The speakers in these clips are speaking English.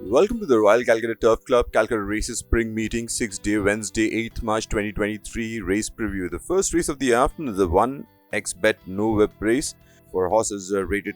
Welcome to the Royal Calcutta Turf Club Calcutta Races Spring Meeting 6th day Wednesday 8th March 2023 race preview. The first race of the afternoon is the 1 X Bet No Whip race for horses rated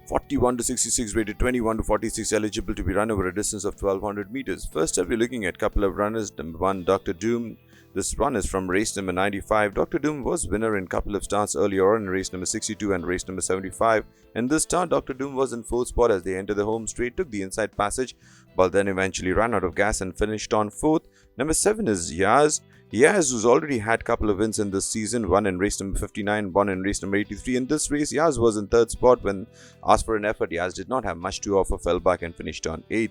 41 to 66, rated 21 to 46, eligible to be run over a distance of 1200 meters. First up, we're looking at a couple of runners. Number 1, Dr. Doom. This run is from race number 95. Dr. Doom was winner in a couple of starts earlier on in race number 62 and race number 75. In this start, Dr. Doom was in fourth spot as they entered the home straight, took the inside passage, but then eventually ran out of gas and finished on fourth. Number 7 is Yaz. Yaz, who's already had a couple of wins in this season, won in race number 59, won in race number 83. In this race, Yaz was in third spot. When asked for an effort, Yaz did not have much to offer, fell back and finished on 8th.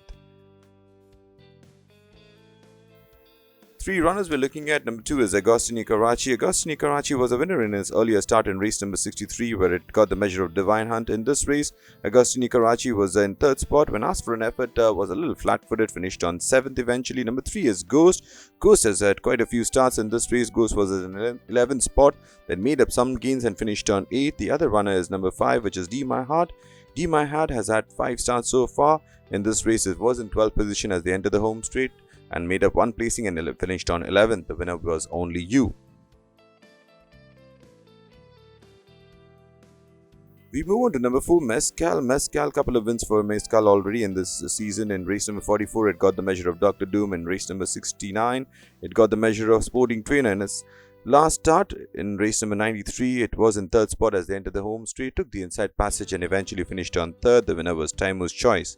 Three runners we're looking at. Number 2 is Agostini Karachi. Agostini Karachi was a winner in his earlier start in race number 63, where it got the measure of Divine Hunt. In this race, Agostini Karachi was in third spot. When asked for an effort, was a little flat-footed, finished on 7th eventually. Number 3 is Ghost. Ghost has had quite a few starts in this race. Ghost was in 11th spot, then made up some gains and finished on 8th. The other runner is number 5, which is D My Heart. D My Heart has had 5 starts so far. In this race, it was in 12th position as they entered the home straight and made up one placing and finished on 11th. The winner was Only You. We move on to number 4, Mescal. Mescal, couple of wins for Mescal already in this season. In race number 44, it got the measure of Dr. Doom. In race number 69, it got the measure of Sporting Trainer. In its last start, in race number 93, it was in third spot as they entered the home straight, took the inside passage and eventually finished on third. The winner was Taimu's Choice.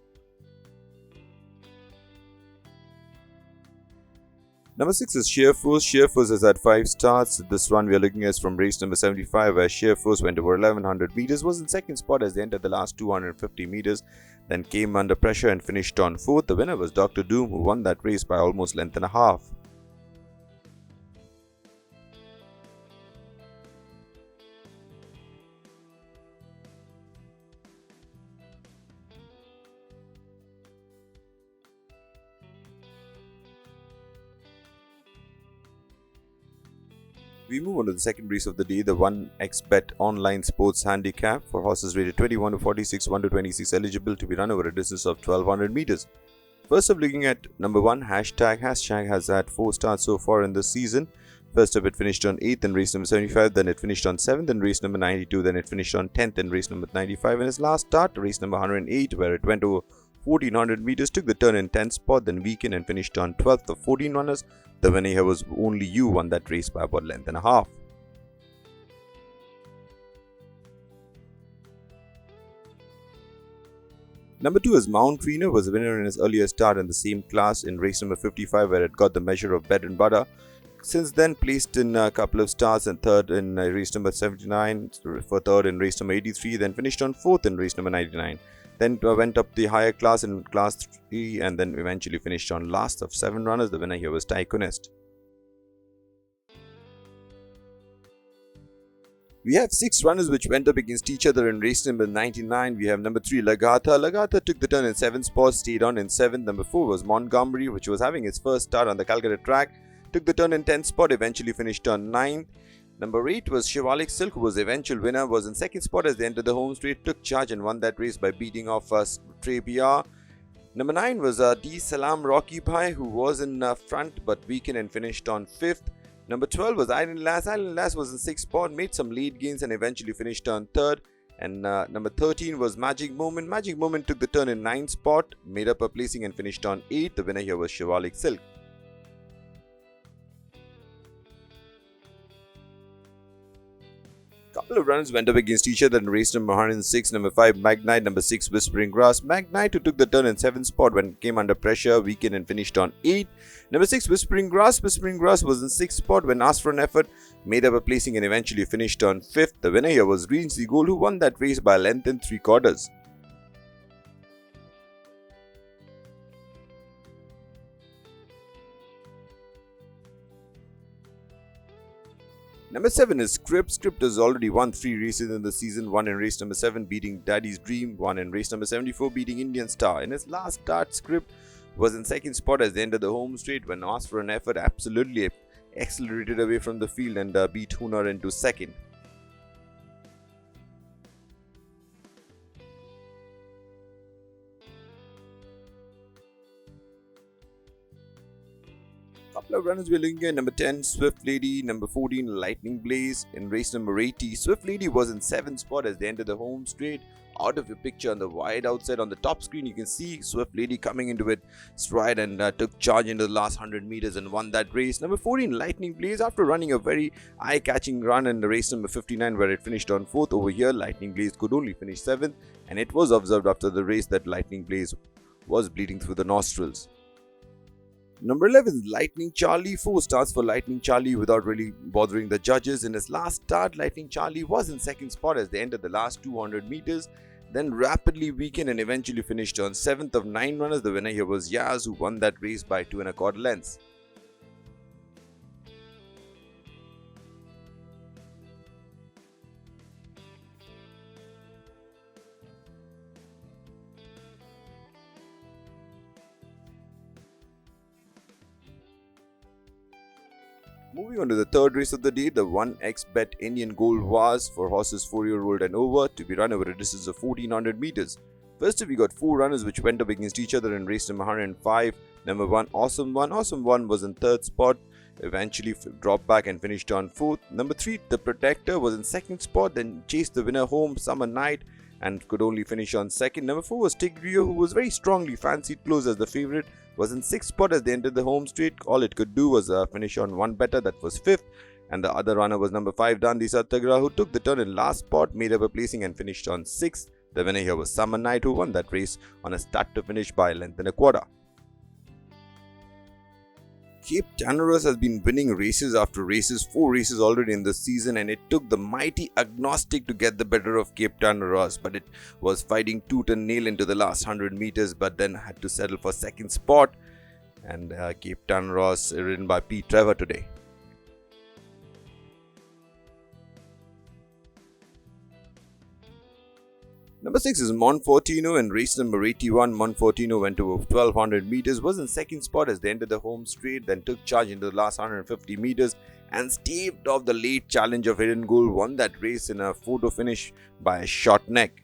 Number 6 is Sheer Force. Sheer Force has had 5 starts. This one we are looking at from race number 75, where Sheer Force went over 1100 meters, was in second spot as they entered the last 250 meters, then came under pressure and finished on 4th. The winner was Dr. Doom, who won that race by almost length and a half. We move on to the second race of the day, the 1 X Bet Online Sports Handicap for horses rated 21 to 46, 1 to 26, eligible to be run over a distance of 1200 meters. First up, looking at number 1, Hashtag. Hashtag has had 4 starts so far in this season. First up, it finished on 8th in race number 75, then it finished on 7th in race number 92, then it finished on 10th in race number 95. In its last start, race number 108, where it went over 1400 meters, took the turn in 10th spot, then weakened and finished on 12th of 14 runners. The winner here was Only You, won that race by about length and a half. Number 2 is Mount Trainer, was a winner in his earlier start in the same class in race number 55, where it got the measure of Bread and Butter. Since then, placed in a couple of starts and third in race number 79, for third in race number 83, then finished on 4th in race number 99. Then went up the higher class in class 3 and then eventually finished on last of 7 runners. The winner here was Tycoonist. We have 6 runners which went up against each other in race number 99. We have number 3, Lagatha. Lagatha took the turn in 7th spot, stayed on in 7th. Number 4 was Montgomery, which was having its first start on the Calcutta track. Took the turn in 10th spot, eventually finished on 9th. Number 8 was Shivalik Silk, who was the eventual winner, was in second spot as they entered the home straight, took charge and won that race by beating off Trey BR. Number 9 was D Salam Rocky Bhai, who was in front but weakened and finished on 5th. Number 12 was Island Lass. Island Lass was in 6th spot, made some lead gains and eventually finished on 3rd. And number 13 was Magic Moment. Magic Moment took the turn in 9th spot, made up a placing and finished on 8th. The winner here was Shivalik Silk. Couple of runners went up against each other in race number 106. Number 5, Magnite. Number 6, Whispering Grass. Magnite, who took the turn in 7th spot when it came under pressure, weakened and finished on 8th. Number 6, Whispering Grass. Whispering Grass was in 6th spot when asked for an effort, made up a placing and eventually finished on 5th. The winner here was Green Sea Gold, who won that race by a length and 3/4. Number 7 is Script. Script has already won 3 races in the season, one in race number 7 beating Daddy's Dream, one in race number 74 beating Indian Star. In his last start, Script was in second spot as they entered the home straight. When asked for an effort, absolutely accelerated away from the field and beat Hunar into second. Couple of runners we're looking at: number 10, Swift Lady; number 14, Lightning Blaze. In race number 80, Swift Lady was in 7th spot as they entered the home straight. Out of your picture on the wide outside on the top screen, you can see Swift Lady coming into it stride and took charge into the last 100 meters and won that race. Number 14, Lightning Blaze, after running a very eye-catching run in the race number 59 where it finished on 4th, over here Lightning Blaze could only finish 7th, and it was observed after the race that Lightning Blaze was bleeding through the nostrils. Number 11, Lightning Charlie. 4 starts for Lightning Charlie without really bothering the judges. In his last start, Lightning Charlie was in 2nd spot as they entered the last 200 meters, then rapidly weakened and eventually finished on 7th of 9 runners. The winner here was Yaz, who won that race by 2 1/4 lengths. Moving on to the third race of the day, the 1 X Bet Indian Gold was for horses 4-year-old and over, to be run over a distance of 1400 meters. First up, we got 4 runners which went up against each other in race number 105. Number 1, Awesome One. Awesome One was in 3rd spot, eventually dropped back and finished on 4th. Number 3, The Protector, was in 2nd spot, then chased the winner home, Summer Night, and could only finish on 2nd. Number 4 was Tigrio, who was very strongly fancied close as the favourite, was in 6th spot as they entered the home straight. All it could do was finish on 1 better, that was 5th. And the other runner was number 5, Dandi Satyagraha, who took the turn in last spot, made up a placing and finished on 6th. The winner here was Summer Night, who won that race on a start to finish by a length and a quarter. Cape Tanaros has been winning races after races, 4 races already in this season, and it took the mighty Agnostic to get the better of Cape Tanaros, but it was fighting tooth and nail into the last 100 meters, but then had to settle for 2nd spot. And Cape Tanaros ridden by P. Trevor today. Number 6 is Monfortino. In race number 81, Monfortino went over 1200 meters, was in 2nd spot as they entered the home straight, then took charge into the last 150 meters and staved off the late challenge of Hidden Goal, won that race in a photo finish by a short neck.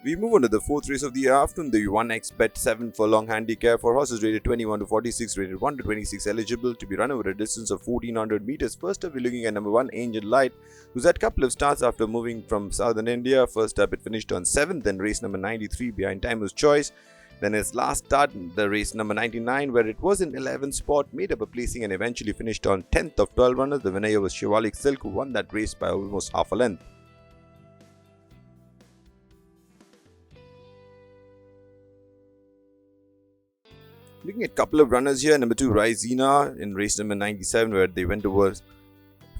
We move on to the 4th race of the afternoon, the 1 X Bet 7 furlong handicap for horses rated 21 to 46, rated 1 to 26, eligible to be run over a distance of 1400 meters. First up, we're looking at number 1, Angel Light, who's had a couple of starts after moving from southern India. First up, it finished on 7th, then race number 93 behind Timer's Choice. Then its last start, the race number 99, where it was in 11th spot, made up a placing and eventually finished on 10th of 12 runners. The winner here was Shivalik Silk, who won that race by almost half a length. Looking at a couple of runners here, number 2, Raizina in race number 97, where they went over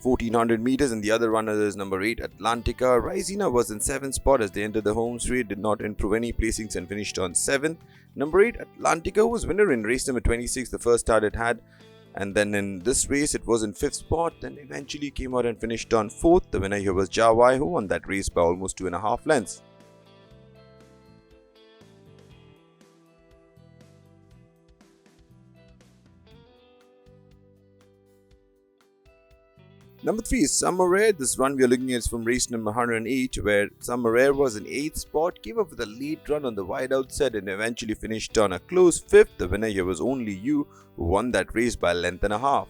1400 meters, and the other runner is number 8, Atlantica. Raizina was in 7th spot as they entered the home straight, did not improve any placings and finished on 7th. Number 8, Atlantica, was winner in race number 26, the first start it had, and then in this race it was in 5th spot, then eventually came out and finished on 4th. The winner here was Jawai, who won that race by almost 2.5 lengths. Number 3 is Summer Rare. This run we are looking at is from race number 108, where Summer Rare was in 8th spot, came up with a late run on the wide outside and eventually finished on a close 5th. The winner here was Only You, who won that race by a length and a half.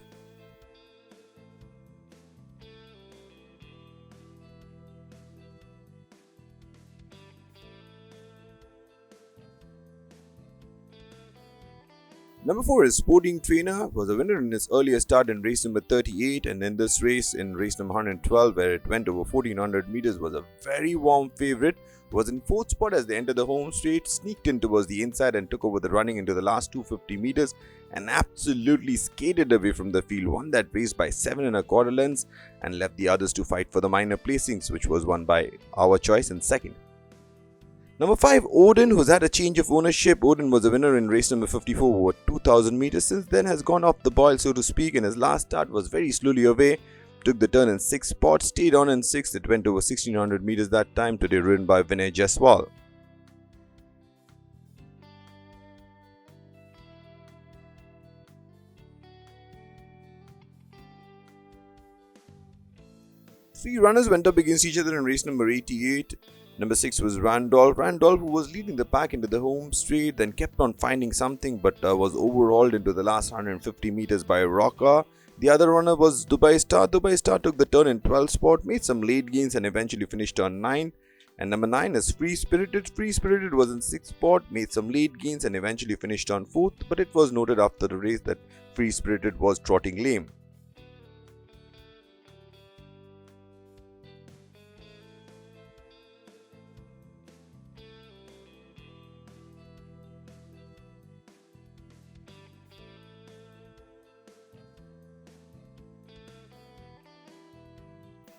Number 4 is Sporting Trainer, was a winner in his earlier start in race number 38, and in this race, in race number 112, where it went over 1400 meters, was a very warm favourite, was in 4th spot as they entered the home straight, sneaked in towards the inside and took over the running into the last 250 meters and absolutely skated away from the field, won that race by 7 1/4 lengths and left the others to fight for the minor placings, which was won by Our Choice in 2nd. Number 5, Odin, who's had a change of ownership. Odin was a winner in race number 54 over 2000 meters. Since then has gone off the boil, so to speak, and his last start was very slowly away. Took the turn in 6th spot, stayed on in 6th. It went over 1600 meters that time, today ridden by Vinay Jaiswal. Three runners went up against each other in race number 88. Number 6 was Randolph. Randolph, who was leading the pack into the home straight, then kept on finding something but was overhauled into the last 150 meters by Rocca. The other runner was Dubai Star. Dubai Star took the turn in 12th spot, made some late gains and eventually finished on 9. And number 9 is Free Spirited. Free Spirited was in 6th spot, made some late gains and eventually finished on 4th, but it was noted after the race that Free Spirited was trotting lame.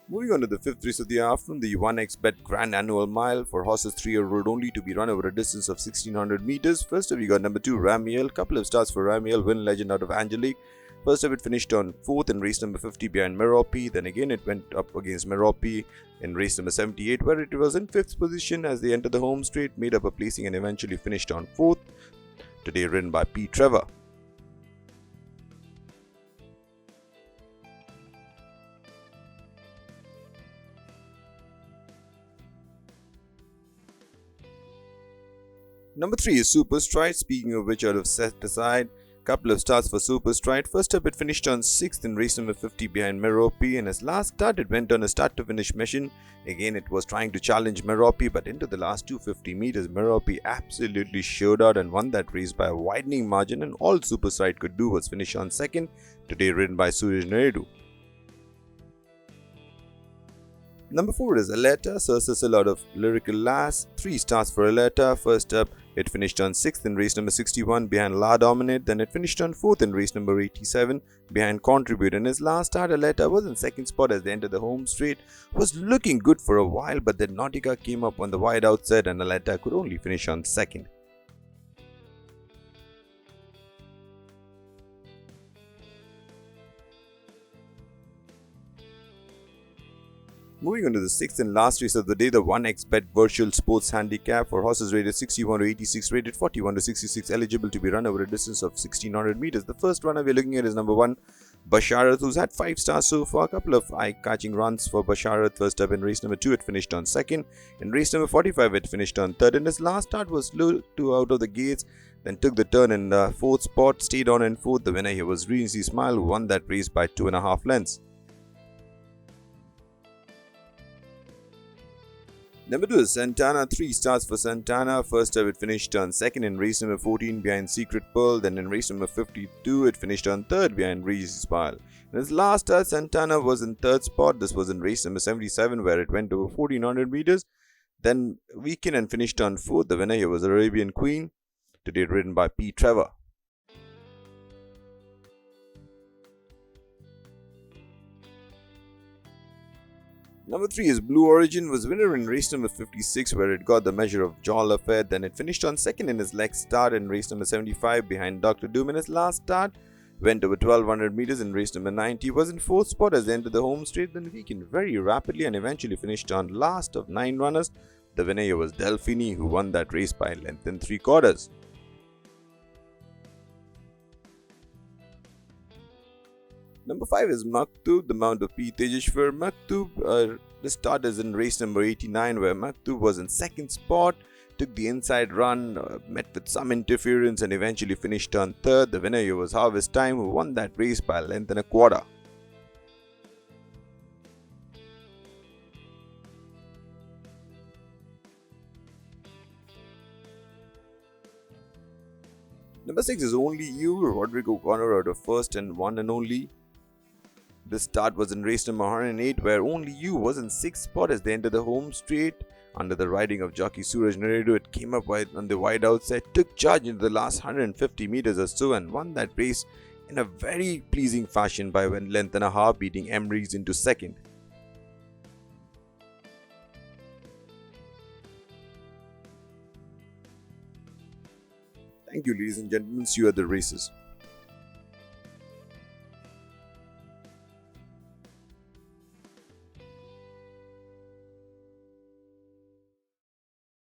Moving on to the fifth race of the afternoon, the 1X Bet Grand Annual Mile for horses 3-year-old only to be run over a distance of 1600 meters. First up, we got number 2 Ramiel. Couple of starts for Ramiel, win legend out of Angelique. First up, it finished on 4th in race number 50 behind Merope. Then again, it went up against Merope in race number 78, where it was in 5th position as they entered the home straight, made up a placing and eventually finished on 4th. Today ridden by P. Trevor. Number 3 is Super Stride. Speaking of which, out of set aside, couple of starts for Super Stride. First up, it finished on 6th in race number 50 behind Merope, and as last start, it went on a start to finish mission. Again, it was trying to challenge Merope, but into the last 250 meters, Merope absolutely showed out and won that race by a widening margin, and all Super Stride could do was finish on 2nd. Today ridden by Suraj Naidu. Number 4 is Aleta, Sir Cecil out of Lyrical Lass. 3 starts for Aleta. First up, it finished on 6th in race number 61 behind La Dominate. Then it finished on 4th in race number 87 behind Contribute. In his last start, Aleta was in 2nd spot as they entered the home straight. Was looking good for a while, but then Nautica came up on the wide outside and Aleta could only finish on 2nd. Moving on to the 6th and last race of the day, the 1X Bet Virtual Sports Handicap for horses rated 61 to 86, rated 41 to 66, eligible to be run over a distance of 1600 meters. The first runner we're looking at is number 1, Basharat, who's had 5 stars so far. A couple of eye-catching runs for Basharat. First up in race number 2, it finished on 2nd. In race number 45, it finished on 3rd. And his last start was slow to out of the gates, then took the turn in the 4th spot, stayed on in 4th. The winner here was Regency Smile, who won that race by 2.5 lengths. Number 2 is Santana. 3 starts for Santana. First up, it finished on 2nd in race number 14 behind Secret Pearl. Then in race number 52, it finished on 3rd behind Regency Smile. In his last start, Santana was in 3rd spot. This was in race number 77 where it went over 1400 meters. Then weakened and finished on 4th. The winner here was Arabian Queen, today ridden by P. Trevor. Number 3 is Blue Origin, was winner in race number 56 where it got the measure of John Lafayette. Then it finished on 2nd in his leg start in race number 75 behind Dr. Doom. In his last start, went over 1200 meters in race number 90. Was in 4th spot as they entered the home straight, then weakened very rapidly and eventually finished on last of 9 runners. The winner here was Delphini, who won that race by length and 3/4. Number 5 is Maktub, the mount of P. Tejeshwar. Maktub, the start is in race number 89 where Maktub was in 2nd spot, took the inside run, met with some interference and eventually finished on 3rd. The winner here was Harvest Time, who won that race by a length and 1/4. Number 6 is Only You, Rodrigo Connor out of First and One and Only. This start was in race number 108 where Only You was in 6th spot as they entered the home straight. Under the riding of jockey Suraj Naidu, it came up wide on the wide outside, took charge into the last 150 meters or so and won that race in a very pleasing fashion by 1.5 lengths, beating Emery's into 2nd. Thank you, ladies and gentlemen. See you at the races.